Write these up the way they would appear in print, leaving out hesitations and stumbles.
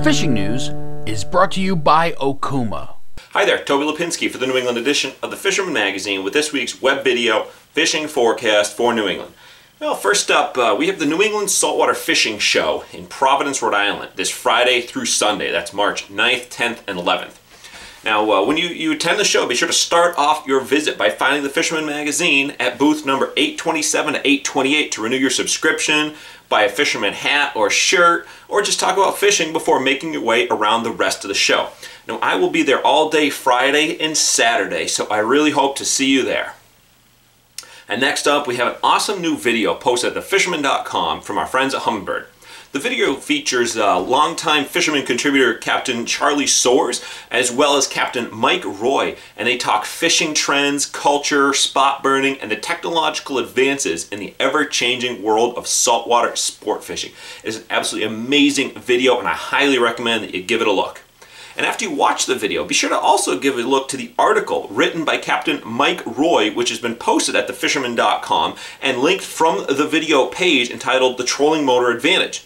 fishing news is brought to you by Okuma. Hi there, Toby Lapinski for the New England edition of the Fisherman Magazine with this week's web video fishing forecast for New England. Well, first up, we have the New England Saltwater Fishing Show in Providence, Rhode Island, this Friday through Sunday. That's March 9th, 10th, and 11th. Now, when you attend the show, be sure to start off your visit by finding the Fisherman Magazine at booth number 827 to 828 to renew your subscription, buy a fisherman hat or shirt, or just talk about fishing before making your way around the rest of the show. Now, I will be there all day Friday and Saturday, so I really hope to see you there. And next up, we have an awesome new video posted at thefisherman.com from our friends at Humminbird. The video features longtime fisherman contributor Captain Charley Soares, as well as Captain Mike Roy, and they talk fishing trends, culture, spot burning, and the technological advances in the ever-changing world of saltwater sport fishing. It is an absolutely amazing video, and I highly recommend that you give it a look. And after you watch the video, be sure to also give a look to the article written by Captain Mike Roy, which has been posted at thefisherman.com and linked from the video page entitled The Trolling Motor Advantage.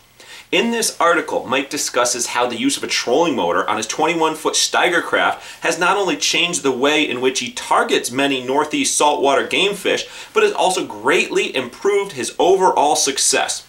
In this article, Mike discusses how the use of a trolling motor on his 21-foot Steiger Craft has not only changed the way in which he targets many northeast saltwater game fish, but has also greatly improved his overall success.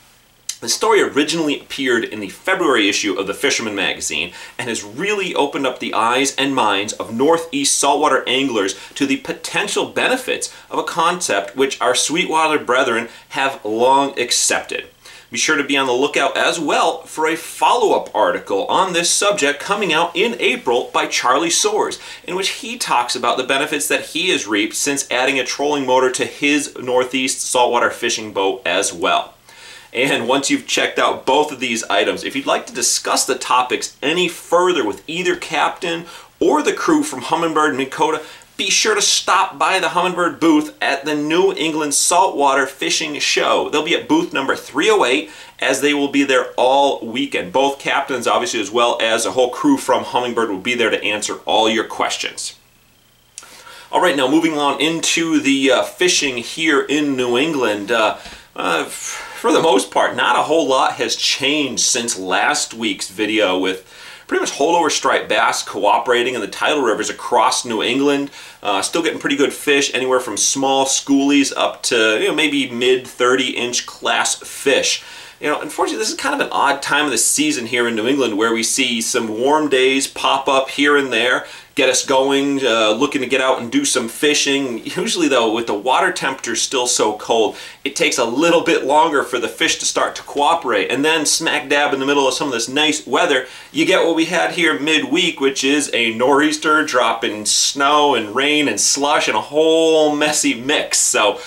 The story originally appeared in the February issue of the Fisherman Magazine and has really opened up the eyes and minds of northeast saltwater anglers to the potential benefits of a concept which our sweetwater brethren have long accepted. Be sure to be on the lookout as well for a follow-up article on this subject coming out in April by Charley Soares, in which he talks about the benefits that he has reaped since adding a trolling motor to his northeast saltwater fishing boat as well. And once you've checked out both of these items, if you'd like to discuss the topics any further with either captain or the crew from Humminbird and Minn Kota, be sure to stop by the Humminbird booth at the New England Saltwater Fishing Show. They'll be at booth number 308, as they will be there all weekend. Both captains, obviously, as well as a whole crew from Humminbird will be there to answer all your questions. All right, now moving on into the fishing here in New England. For the most part, not a whole lot has changed since last week's video, with pretty much holdover striped bass cooperating in the tidal rivers across New England. Still getting pretty good fish, anywhere from small schoolies up to maybe mid 30-inch class fish. Unfortunately, this is kind of an odd time of the season here in New England, where we see some warm days pop up here and there, get us going, looking to get out and do some fishing. Usually though, with the water temperature still so cold, it takes a little bit longer for the fish to start to cooperate. And then smack dab in the middle of some of this nice weather, you get what we had here midweek, which is a nor'easter dropping snow and rain and slush and a whole messy mix. So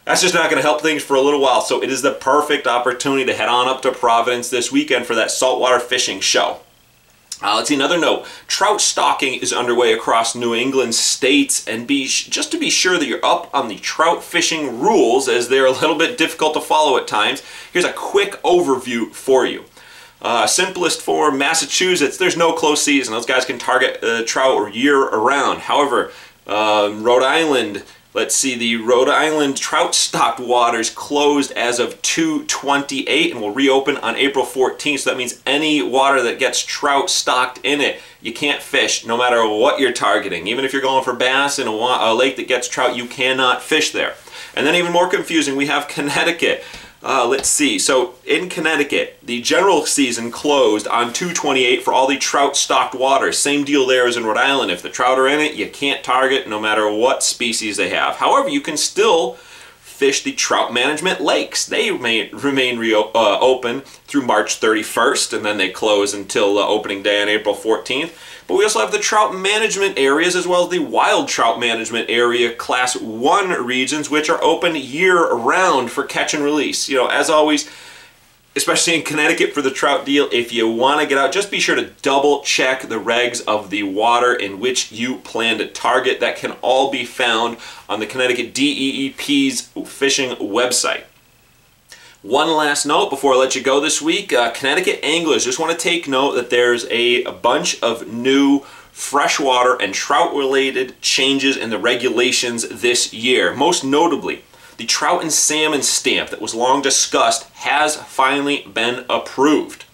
that's just not going to help things for a little while. So it is the perfect opportunity to head on up to Providence this weekend for that saltwater fishing show. Let's see, another note. Trout stocking is underway across New England states, and just to be sure that you're up on the trout fishing rules, as they're a little bit difficult to follow at times, here's a quick overview for you. Simplest for Massachusetts, there's no close season. Those guys can target trout year-round. However, Rhode Island, let's see, the Rhode Island trout stocked waters closed as of 2/28 and will reopen on April 14th. So that means any water that gets trout stocked in it, you can't fish no matter what you're targeting. Even if you're going for bass in a lake that gets trout, you cannot fish there. And then even more confusing, we have Connecticut. Let's see, so in Connecticut, the general season closed on 2/28 for all the trout stocked waters. Same deal there as in Rhode Island. If the trout are in it, you can't target no matter what species they have. However, you can still fish the trout management lakes. They remain open through March 31st, and then they close until opening day on April 14th. But we also have the trout management areas, as well as the wild trout management area Class 1 regions, which are open year-round for catch and release. As always, especially in Connecticut for the trout deal, if you want to get out, just be sure to double check the regs of the water in which you plan to target. That can all be found on the Connecticut DEEP's fishing website. One last note before I let you go this week, Connecticut anglers just want to take note that there's a bunch of new freshwater and trout related changes in the regulations this year. Most notably, the trout and salmon stamp that was long discussed has finally been approved.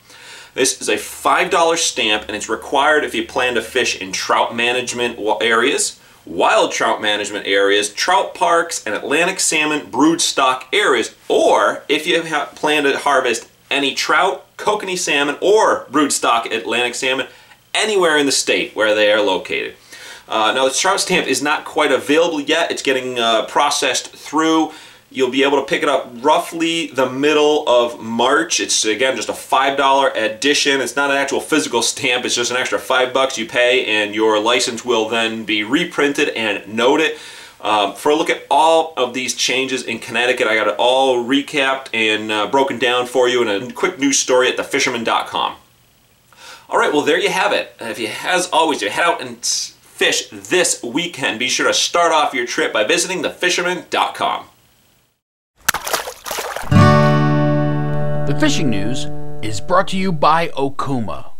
This is a $5 stamp, and it's required if you plan to fish in trout management areas, wild trout management areas, trout parks, and Atlantic salmon broodstock areas, or if you plan to harvest any trout, kokanee salmon, or broodstock Atlantic salmon anywhere in the state where they are located. Now, the trout stamp is not quite available yet. It's getting processed through. You'll be able to pick it up roughly the middle of March. It's, again, just a $5 addition. It's not an actual physical stamp. It's just an extra $5 you pay, and your license will then be reprinted and noted. For a look at all of these changes in Connecticut, I got it all recapped and broken down for you in a quick news story at thefisherman.com. All right, well, there you have it. As always, you head out and fish this weekend, be sure to start off your trip by visiting thefisherman.com. The fishing news is brought to you by Okuma.